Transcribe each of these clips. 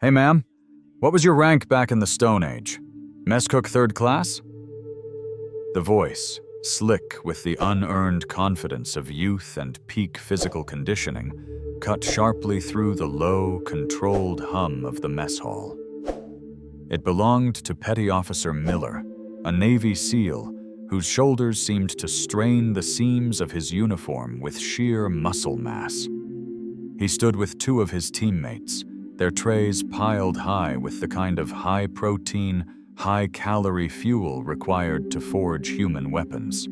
Hey ma'am, what was your rank back in the Stone Age? Mess cook 3rd class? The voice, slick with the unearned confidence of youth and peak physical conditioning, cut sharply through the low, controlled hum of the mess hall. It belonged to Petty Officer Miller, a Navy SEAL whose shoulders seemed to strain the seams of his uniform with sheer muscle mass. He stood with 2 of his teammates, their trays piled high with the kind of high-protein, high-calorie fuel required to forge human weapons.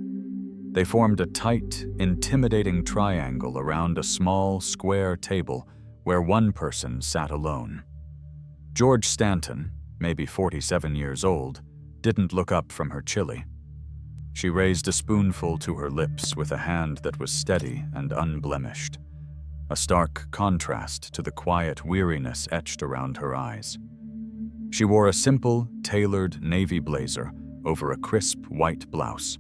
They formed a tight, intimidating triangle around a small, square table where one person sat alone. George Stanton, maybe 47 years old, didn't look up from her chili. She raised a spoonful to her lips with a hand that was steady and unblemished, a stark contrast to the quiet weariness etched around her eyes. She wore a simple, tailored navy blazer over a crisp white blouse.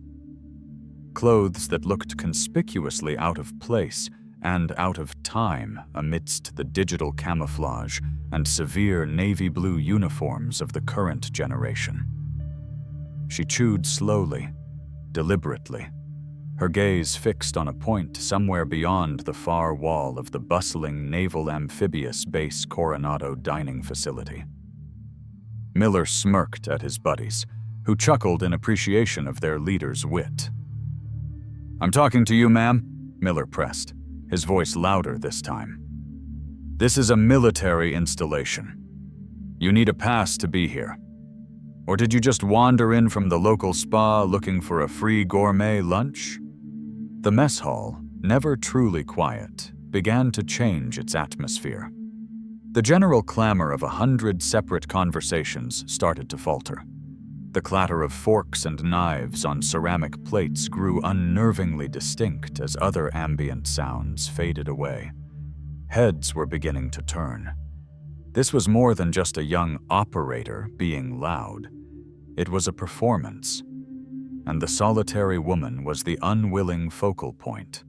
Clothes that looked conspicuously out of place and out of time amidst the digital camouflage and severe navy blue uniforms of the current generation. She chewed slowly, deliberately, her gaze fixed on a point somewhere beyond the far wall of the bustling Naval Amphibious Base Coronado dining facility. Miller smirked at his buddies, who chuckled in appreciation of their leader's wit. "I'm talking to you, ma'am," Miller pressed, his voice louder this time. "This is a military installation. You need a pass to be here. Or did you just wander in from the local spa looking for a free gourmet lunch?" The mess hall, never truly quiet, began to change its atmosphere. The general clamor of 100 separate conversations started to falter. The clatter of forks and knives on ceramic plates grew unnervingly distinct as other ambient sounds faded away. Heads were beginning to turn. This was more than just a young operator being loud. It was a performance, and the solitary woman was the unwilling focal point.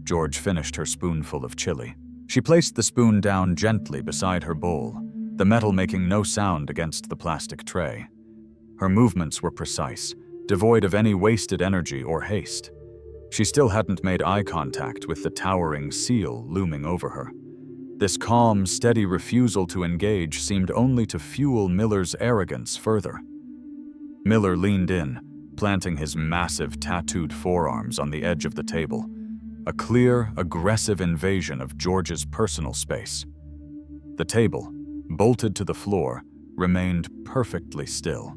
George finished her spoonful of chili. She placed the spoon down gently beside her bowl, the metal making no sound against the plastic tray. Her movements were precise, devoid of any wasted energy or haste. She still hadn't made eye contact with the towering SEAL looming over her. This calm, steady refusal to engage seemed only to fuel Miller's arrogance further. Miller leaned in, planting his massive tattooed forearms on the edge of the table, a clear, aggressive invasion of George's personal space. The table, bolted to the floor, remained perfectly still.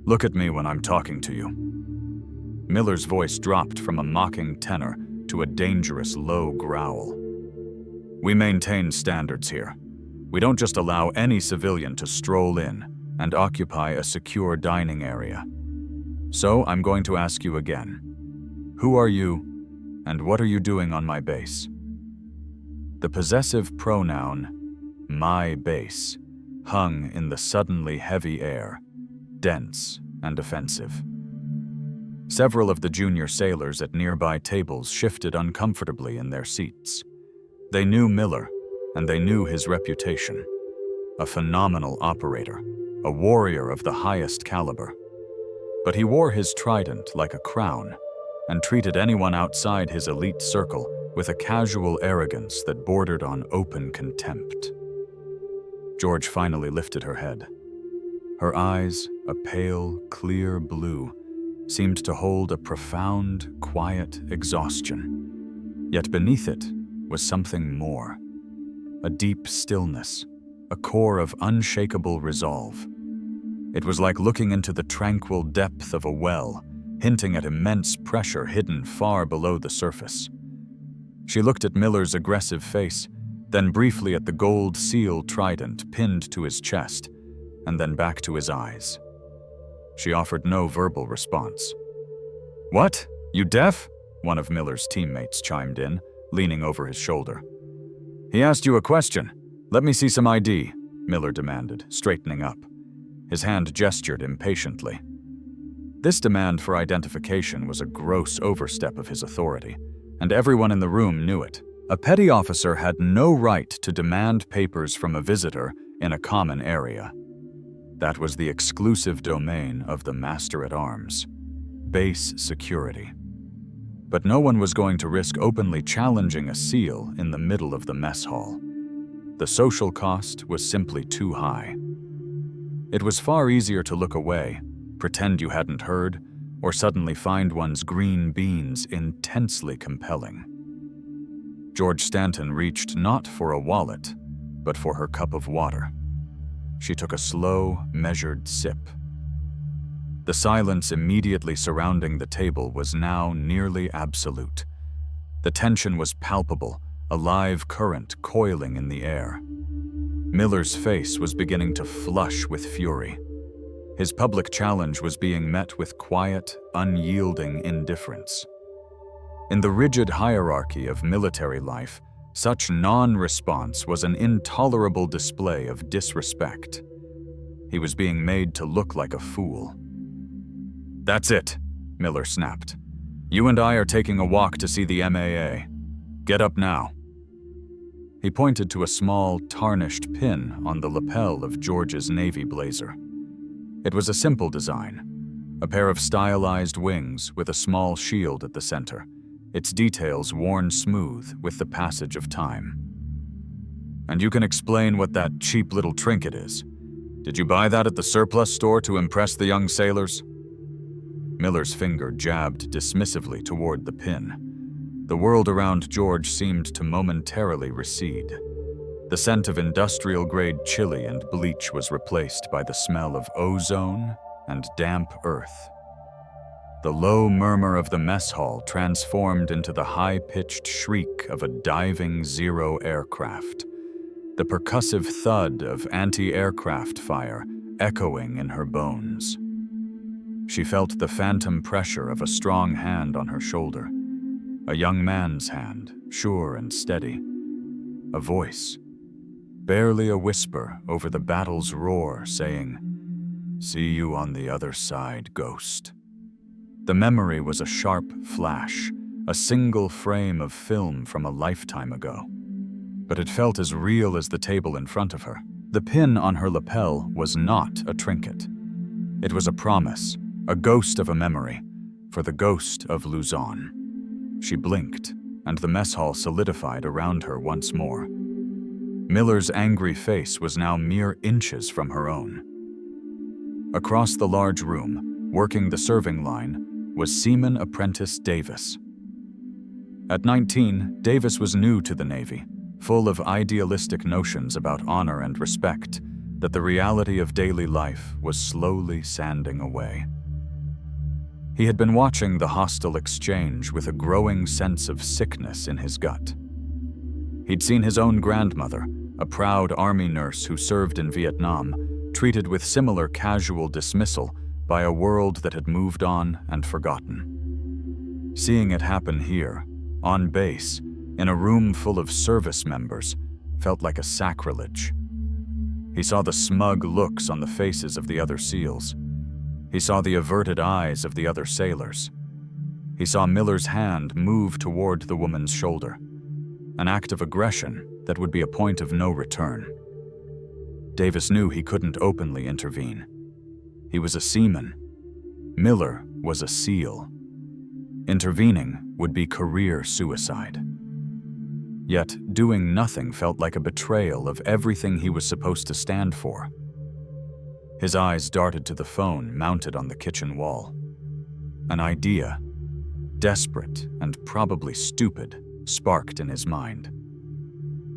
"Look at me when I'm talking to you." Miller's voice dropped from a mocking tenor to a dangerous low growl. "We maintain standards here. We don't just allow any civilian to stroll in and occupy a secure dining area. So I'm going to ask you again. Who are you, and what are you doing on my base?" The possessive pronoun, "my base," hung in the suddenly heavy air, dense and offensive. Several of the junior sailors at nearby tables shifted uncomfortably in their seats. They knew Miller, and they knew his reputation. A phenomenal operator, a warrior of the highest caliber. But he wore his trident like a crown and treated anyone outside his elite circle with a casual arrogance that bordered on open contempt. George finally lifted her head. Her eyes, a pale, clear blue, seemed to hold a profound, quiet exhaustion. Yet beneath it was something more. A deep stillness, a core of unshakable resolve. It was like looking into the tranquil depth of a well, hinting at immense pressure hidden far below the surface. She looked at Miller's aggressive face, then briefly at the gold seal trident pinned to his chest, and then back to his eyes. She offered no verbal response. "What? You deaf?" one of Miller's teammates chimed in, leaning over his shoulder. "He asked you a question. Let me see some ID," Miller demanded, straightening up. His hand gestured impatiently. This demand for identification was a gross overstep of his authority, and everyone in the room knew it, A petty officer had no right to demand papers from a visitor in a common area. That was the exclusive domain of the Master-at-Arms, base security. But no one was going to risk openly challenging a SEAL in the middle of the mess hall. The social cost was simply too high. It was far easier to look away, pretend you hadn't heard, or suddenly find one's green beans intensely compelling. George Stanton reached not for a wallet, but for her cup of water. She took a slow, measured sip. The silence immediately surrounding the table was now nearly absolute. The tension was palpable, a live current coiling in the air. Miller's face was beginning to flush with fury. His public challenge was being met with quiet, unyielding indifference. In the rigid hierarchy of military life, such non-response was an intolerable display of disrespect. He was being made to look like a fool. "That's it," Miller snapped. "You and I are taking a walk to see the MAA. Get up now." He pointed to a small, tarnished pin on the lapel of George's navy blazer. It was a simple design, a pair of stylized wings with a small shield at the center, its details worn smooth with the passage of time. "And you can explain what that cheap little trinket is. Did you buy that at the surplus store to impress the young sailors?" Miller's finger jabbed dismissively toward the pin. The world around George seemed to momentarily recede. The scent of industrial-grade chili and bleach was replaced by the smell of ozone and damp earth. The low murmur of the mess hall transformed into the high-pitched shriek of a diving Zero aircraft, the percussive thud of anti-aircraft fire echoing in her bones. She felt the phantom pressure of a strong hand on her shoulder, a young man's hand, sure and steady. A voice, barely a whisper over the battle's roar, saying, "See you on the other side, Ghost." The memory was a sharp flash, a single frame of film from a lifetime ago. But it felt as real as the table in front of her. The pin on her lapel was not a trinket. It was a promise, a ghost of a memory, for the Ghost of Luzon. She blinked, and the mess hall solidified around her once more. Miller's angry face was now mere inches from her own. Across the large room, working the serving line, was Seaman Apprentice Davis. At 19, Davis was new to the Navy, full of idealistic notions about honor and respect that the reality of daily life was slowly sanding away. He had been watching the hostile exchange with a growing sense of sickness in his gut. He'd seen his own grandmother, a proud Army nurse who served in Vietnam, treated with similar casual dismissal by a world that had moved on and forgotten. Seeing it happen here, on base, in a room full of service members, felt like a sacrilege. He saw the smug looks on the faces of the other SEALs. He saw the averted eyes of the other sailors. He saw Miller's hand move toward the woman's shoulder, an act of aggression that would be a point of no return. Davis knew he couldn't openly intervene. He was a seaman. Miller was a SEAL. Intervening would be career suicide. Yet, doing nothing felt like a betrayal of everything he was supposed to stand for. His eyes darted to the phone mounted on the kitchen wall. An idea, desperate and probably stupid, sparked in his mind.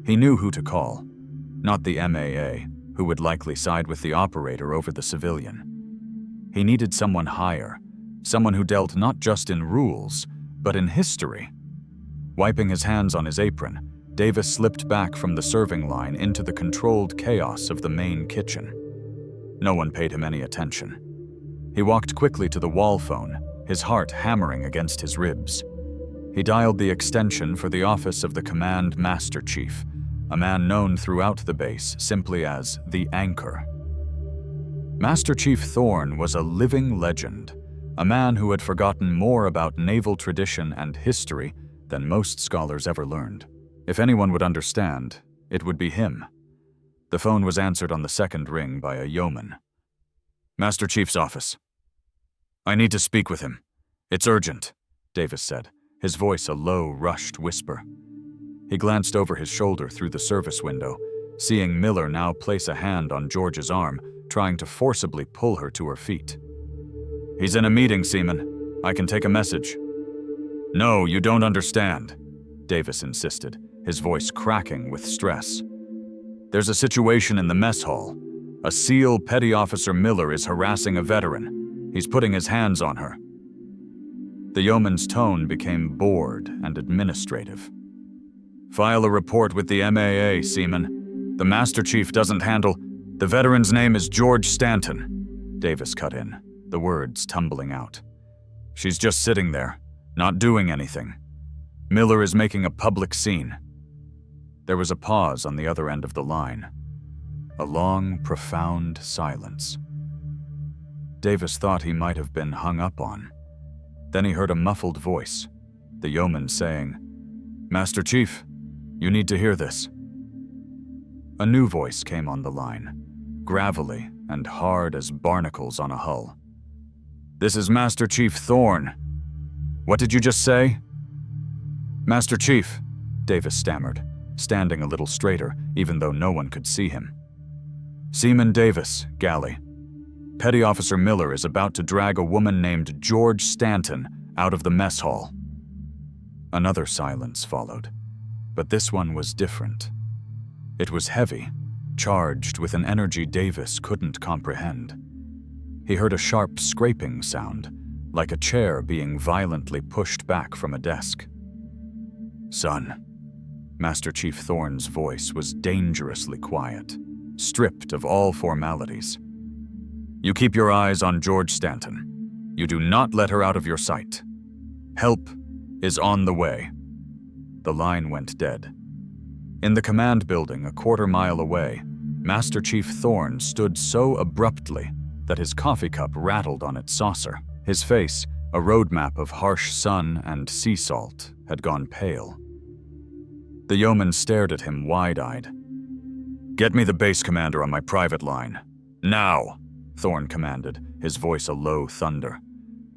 He knew who to call, not the MAA, who would likely side with the operator over the civilian. He needed someone higher, someone who dealt not just in rules, but in history. Wiping his hands on his apron, Davis slipped back from the serving line into the controlled chaos of the main kitchen. No one paid him any attention. He walked quickly to the wall phone, his heart hammering against his ribs. He dialed the extension for the office of the Command Master Chief, a man known throughout the base simply as the Anchor. Master Chief Thorne was a living legend, a man who had forgotten more about naval tradition and history than most scholars ever learned. If anyone would understand, it would be him. The phone was answered on the second ring by a yeoman. "Master Chief's office." "I need to speak with him. It's urgent," Davis said, his voice a low, rushed whisper. He glanced over his shoulder through the service window, seeing Miller now place a hand on George's arm, trying to forcibly pull her to her feet. "He's in a meeting, Seaman. I can take a message." "No, you don't understand," Davis insisted, his voice cracking with stress. "There's a situation in the mess hall. A SEAL Petty Officer Miller is harassing a veteran. He's putting his hands on her." The yeoman's tone became bored and administrative. "File a report with the MAA, Seaman. The Master Chief doesn't handle— The veteran's name is George Stanton," Davis cut in, the words tumbling out. "She's just sitting there, not doing anything. Miller is making a public scene." There was a pause on the other end of the line. A long, profound silence. Davis thought he might have been hung up on. Then he heard a muffled voice, the yeoman saying, "Master Chief, you need to hear this." A new voice came on the line, gravelly and hard as barnacles on a hull. "This is Master Chief Thorne. What did you just say?" "Master Chief," Davis stammered, standing a little straighter, even though no one could see him. "Seaman Davis, galley. Petty Officer Miller is about to drag a woman named George Stanton out of the mess hall." Another silence followed, but this one was different. It was heavy, charged with an energy Davis couldn't comprehend. He heard a sharp scraping sound, like a chair being violently pushed back from a desk. "Son," Master Chief Thorne's voice was dangerously quiet, stripped of all formalities. "You keep your eyes on George Stanton. You do not let her out of your sight. Help is on the way." The line went dead. In the command building a quarter-mile away, Master Chief Thorne stood so abruptly that his coffee cup rattled on its saucer. His face, a roadmap of harsh sun and sea salt, had gone pale. The yeoman stared at him wide-eyed. "Get me the base commander on my private line. Now!" Thorne commanded, his voice a low thunder.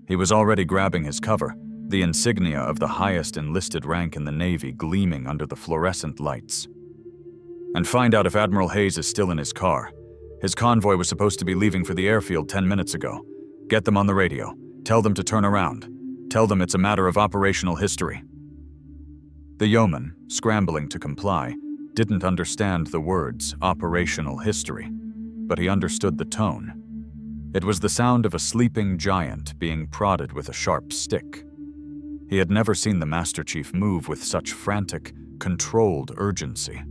He was already grabbing his cover, the insignia of the highest enlisted rank in the Navy gleaming under the fluorescent lights. "And find out if Admiral Hayes is still in his car. His convoy was supposed to be leaving for the airfield 10 minutes ago. Get them on the radio. Tell them to turn around. Tell them it's a matter of operational history." The yeoman, scrambling to comply, didn't understand the words operational history, but he understood the tone. It was the sound of a sleeping giant being prodded with a sharp stick. He had never seen the Master Chief move with such frantic, controlled urgency.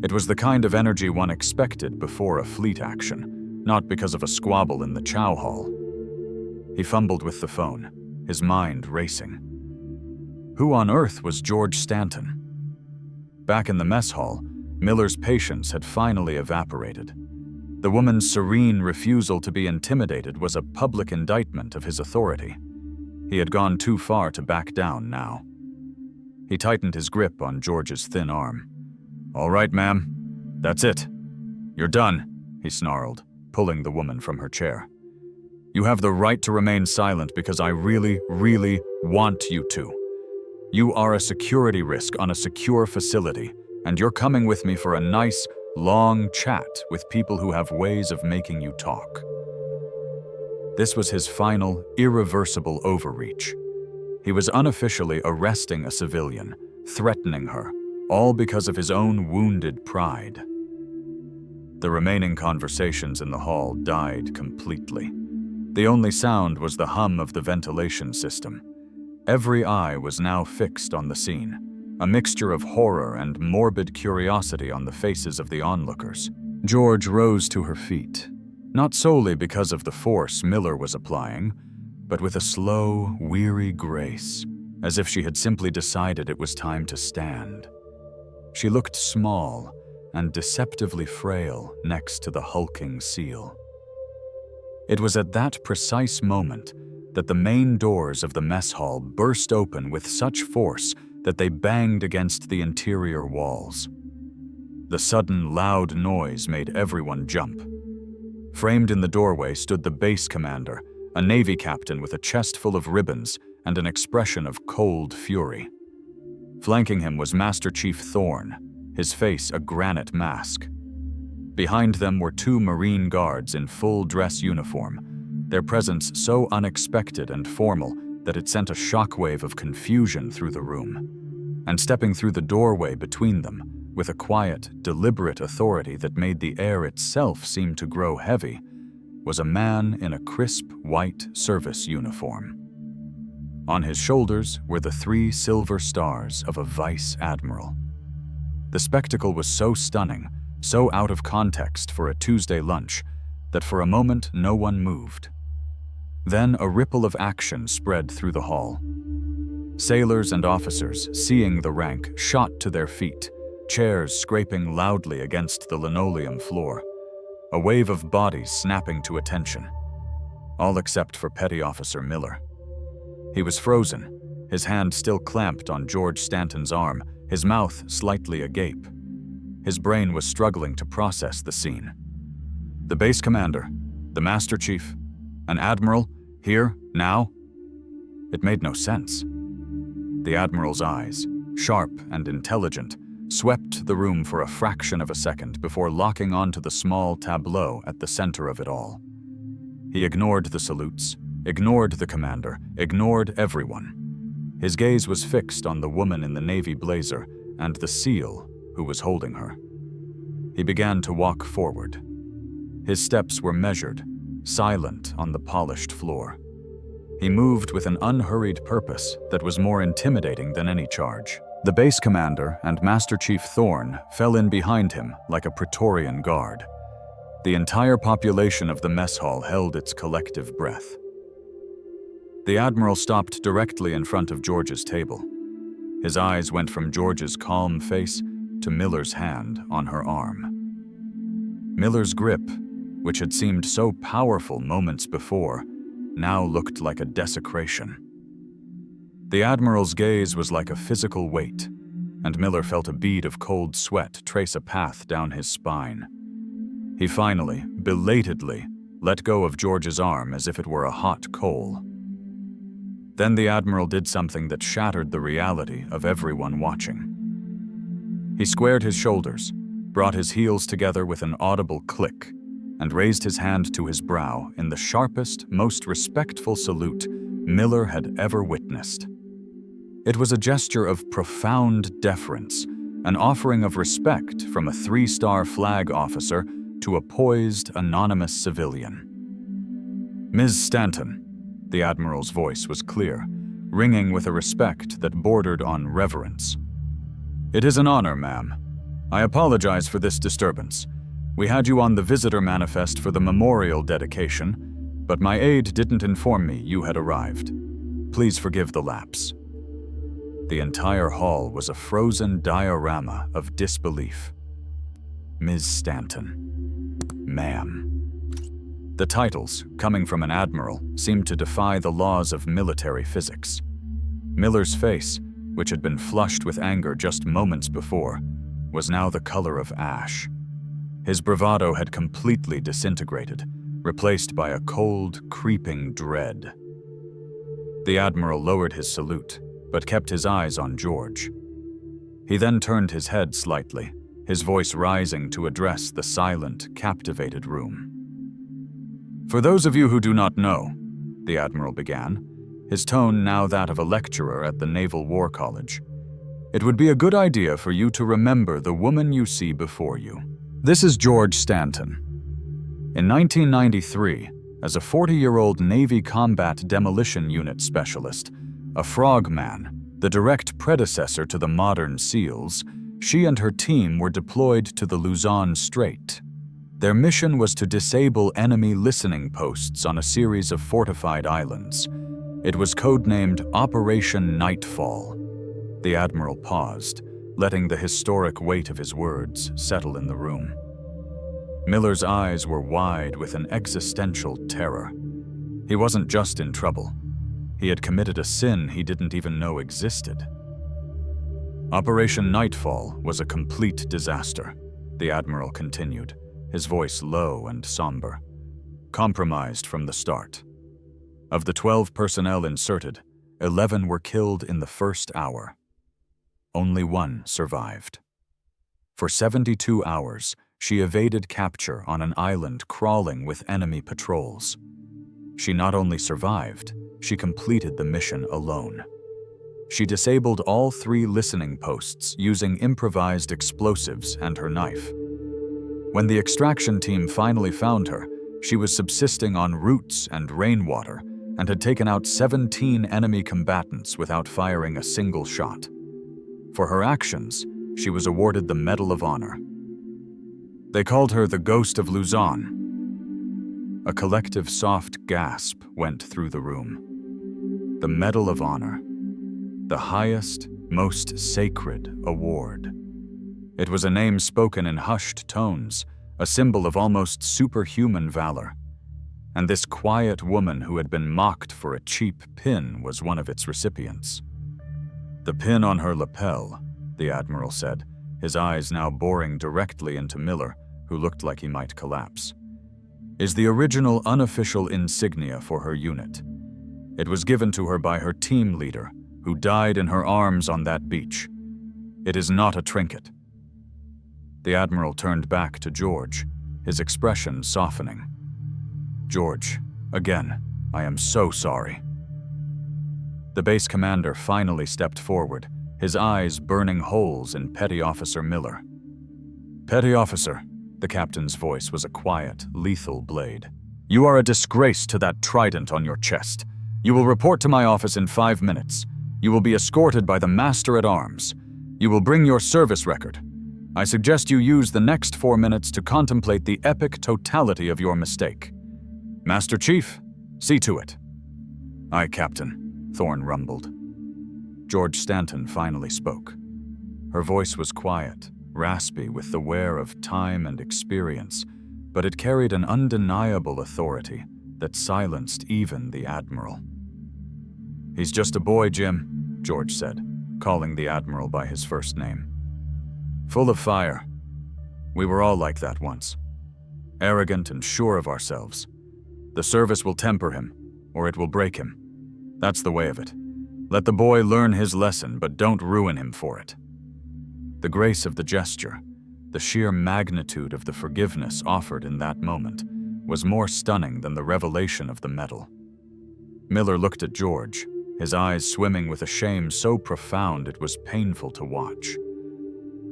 It was the kind of energy one expected before a fleet action, not because of a squabble in the chow hall. He fumbled with the phone, his mind racing. Who on earth was George Stanton? Back in the mess hall, Miller's patience had finally evaporated. The woman's serene refusal to be intimidated was a public indictment of his authority. He had gone too far to back down now. He tightened his grip on George's thin arm. "All right, ma'am. That's it. You're done," he snarled, pulling the woman from her chair. "You have the right to remain silent because I really, really want you to. You are a security risk on a secure facility, and you're coming with me for a nice, long chat with people who have ways of making you talk." This was his final, irreversible overreach. He was unofficially arresting a civilian, threatening her, all because of his own wounded pride. The remaining conversations in the hall died completely. The only sound was the hum of the ventilation system. Every eye was now fixed on the scene, a mixture of horror and morbid curiosity on the faces of the onlookers. George rose to her feet, not solely because of the force Miller was applying, but with a slow, weary grace, as if she had simply decided it was time to stand. She looked small and deceptively frail next to the hulking SEAL. It was at that precise moment that the main doors of the mess hall burst open with such force that they banged against the interior walls. The sudden, loud noise made everyone jump. Framed in the doorway stood the base commander, a Navy captain with a chest full of ribbons and an expression of cold fury. Flanking him was Master Chief Thorne, his face a granite mask. Behind them were 2 Marine guards in full dress uniform, their presence so unexpected and formal that it sent a shockwave of confusion through the room. And stepping through the doorway between them, with a quiet, deliberate authority that made the air itself seem to grow heavy, was a man in a crisp white service uniform. On his shoulders were the 3 silver stars of a Vice Admiral. The spectacle was so stunning, so out of context for a Tuesday lunch, that for a moment no one moved. Then a ripple of action spread through the hall. Sailors and officers, seeing the rank, shot to their feet, chairs scraping loudly against the linoleum floor, a wave of bodies snapping to attention. All except for Petty Officer Miller. He was frozen, his hand still clamped on George Stanton's arm, his mouth slightly agape. His brain was struggling to process the scene. The base commander, the Master Chief, an admiral, here, now? It made no sense. The admiral's eyes, sharp and intelligent, swept the room for a fraction of a second before locking onto the small tableau at the center of it all. He ignored the salutes, ignored the commander, ignored everyone. His gaze was fixed on the woman in the navy blazer and the SEAL who was holding her. He began to walk forward. His steps were measured, silent on the polished floor. He moved with an unhurried purpose that was more intimidating than any charge. The base commander and Master Chief Thorne fell in behind him like a Praetorian guard. The entire population of the mess hall held its collective breath. The Admiral stopped directly in front of George's table. His eyes went from George's calm face to Miller's hand on her arm. Miller's grip, which had seemed so powerful moments before, now looked like a desecration. The Admiral's gaze was like a physical weight, and Miller felt a bead of cold sweat trace a path down his spine. He finally, belatedly, let go of George's arm as if it were a hot coal. Then the Admiral did something that shattered the reality of everyone watching. He squared his shoulders, brought his heels together with an audible click, and raised his hand to his brow in the sharpest, most respectful salute Miller had ever witnessed. It was a gesture of profound deference, an offering of respect from a 3-star flag officer to a poised, anonymous civilian. "Ms. Stanton," the Admiral's voice was clear, ringing with a respect that bordered on reverence. "It is an honor, ma'am. I apologize for this disturbance. We had you on the visitor manifest for the memorial dedication, but my aide didn't inform me you had arrived. Please forgive the lapse." The entire hall was a frozen diorama of disbelief. Ms. Stanton. Ma'am. The titles, coming from an admiral, seemed to defy the laws of military physics. Miller's face, which had been flushed with anger just moments before, was now the color of ash. His bravado had completely disintegrated, replaced by a cold, creeping dread. The Admiral lowered his salute, but kept his eyes on George. He then turned his head slightly, his voice rising to address the silent, captivated room. "For those of you who do not know," the Admiral began, his tone now that of a lecturer at the Naval War College, "it would be a good idea for you to remember the woman you see before you. This is George Stanton. In 1993, as a 40-year-old Navy Combat Demolition Unit specialist, a frogman, the direct predecessor to the modern SEALs, she and her team were deployed to the Luzon Strait. Their mission was to disable enemy listening posts on a series of fortified islands. It was codenamed Operation Nightfall." The Admiral paused, letting the historic weight of his words settle in the room. Miller's eyes were wide with an existential terror. He wasn't just in trouble. He had committed a sin he didn't even know existed. Operation Nightfall was a complete disaster, the Admiral continued, his voice low and somber. Compromised from the start. Of the 12 personnel inserted, 11 were killed in the first hour. Only one survived. For 72 hours, she evaded capture on an island crawling with enemy patrols. She not only survived, she completed the mission alone. She disabled all 3 listening posts using improvised explosives and her knife. When the extraction team finally found her, she was subsisting on roots and rainwater and had taken out 17 enemy combatants without firing a single shot. For her actions, she was awarded the Medal of Honor. They called her the Ghost of Luzon. A collective soft gasp went through the room. The Medal of Honor. The highest, most sacred award. It was a name spoken in hushed tones, a symbol of almost superhuman valor. And this quiet woman who had been mocked for a cheap pin was one of its recipients. The pin on her lapel, the Admiral said, his eyes now boring directly into Miller, who looked like he might collapse, is the original unofficial insignia for her unit. It was given to her by her team leader, who died in her arms on that beach. It is not a trinket. The Admiral turned back to George, his expression softening. George, again, I am so sorry. The base commander finally stepped forward, his eyes burning holes in Petty Officer Miller. Petty Officer, the captain's voice was a quiet, lethal blade. You are a disgrace to that trident on your chest. You will report to my office in 5 minutes. You will be escorted by the Master-at-Arms. You will bring your service record. I suggest you use the next 4 minutes to contemplate the epic totality of your mistake. Master Chief, see to it. Aye, Captain, Thorne rumbled. George Stanton finally spoke. Her voice was quiet, raspy with the wear of time and experience, but it carried an undeniable authority that silenced even the Admiral. He's just a boy, Jim, George said, calling the Admiral by his first name. Full of fire. We were all like that once. Arrogant and sure of ourselves. The service will temper him, or it will break him. That's the way of it. Let the boy learn his lesson, but don't ruin him for it. The grace of the gesture, the sheer magnitude of the forgiveness offered in that moment, was more stunning than the revelation of the medal. Miller looked at George, his eyes swimming with a shame so profound it was painful to watch.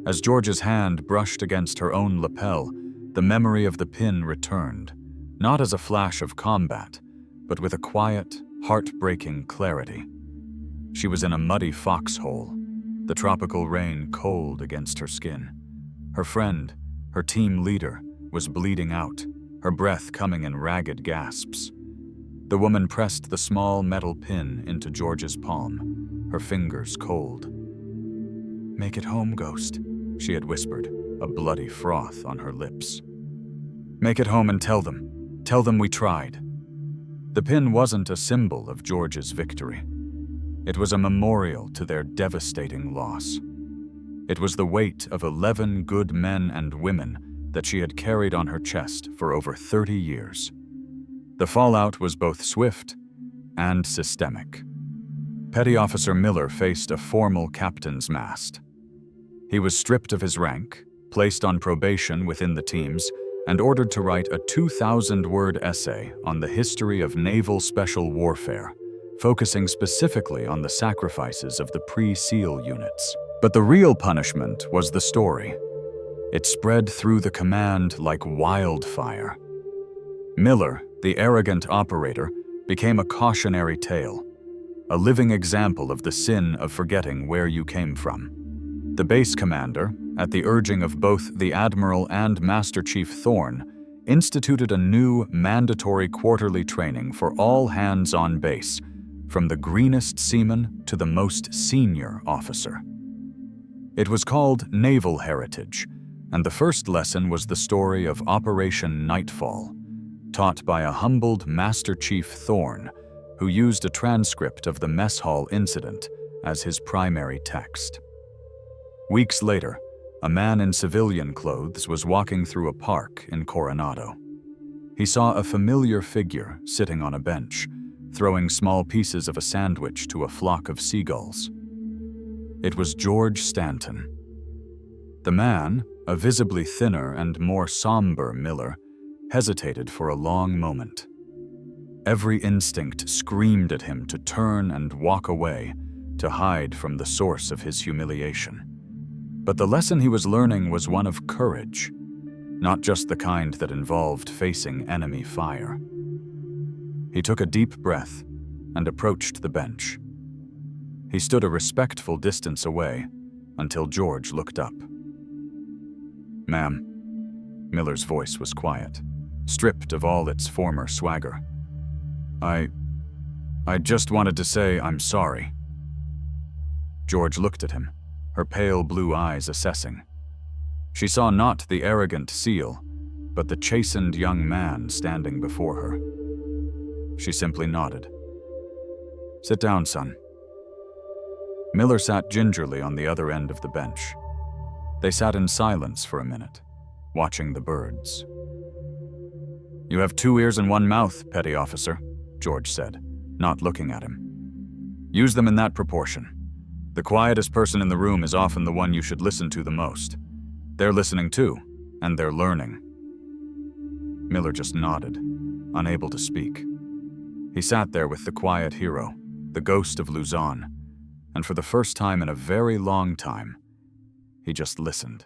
As George's hand brushed against her own lapel, the memory of the pin returned, not as a flash of combat, but with a quiet, heartbreaking clarity. She was in a muddy foxhole, the tropical rain cold against her skin. Her friend, her team leader, was bleeding out, her breath coming in ragged gasps. The woman pressed the small metal pin into George's palm, her fingers cold. "Make it home, Ghost," she had whispered, a bloody froth on her lips. "Make it home and tell them. Tell them we tried." The pin wasn't a symbol of George's victory. It was a memorial to their devastating loss. It was the weight of 11 good men and women that she had carried on her chest for over 30 years. The fallout was both swift and systemic. Petty Officer Miller faced a formal captain's mast. He was stripped of his rank, placed on probation within the teams, and ordered to write a 2,000-word essay on the history of naval special warfare, focusing specifically on the sacrifices of the pre-SEAL units. But the real punishment was the story. It spread through the command like wildfire. Miller, the arrogant operator, became a cautionary tale, a living example of the sin of forgetting where you came from. The base commander, at the urging of both the Admiral and Master Chief Thorne, instituted a new mandatory quarterly training for all hands on base, from the greenest seaman to the most senior officer. It was called Naval Heritage, and the first lesson was the story of Operation Nightfall, taught by a humbled Master Chief Thorne, who used a transcript of the mess hall incident as his primary text. Weeks later, a man in civilian clothes was walking through a park in Coronado. He saw a familiar figure sitting on a bench, throwing small pieces of a sandwich to a flock of seagulls. It was George Stanton. The man, a visibly thinner and more somber Miller, hesitated for a long moment. Every instinct screamed at him to turn and walk away, to hide from the source of his humiliation. But the lesson he was learning was one of courage, not just the kind that involved facing enemy fire. He took a deep breath and approached the bench. He stood a respectful distance away until George looked up. "Ma'am," Miller's voice was quiet, stripped of all its former swagger. I just wanted to say I'm sorry." George looked at him, her pale blue eyes assessing. She saw not the arrogant seal, but the chastened young man standing before her. She simply nodded. "Sit down, son." Miller sat gingerly on the other end of the bench. They sat in silence for a minute, watching the birds. "You have 2 ears and 1 mouth, petty officer," George said, not looking at him. "Use them in that proportion. The quietest person in the room is often the one you should listen to the most. They're listening too, and they're learning." Miller just nodded, unable to speak. He sat there with the quiet hero, the Ghost of Luzon, and for the first time in a very long time, he just listened.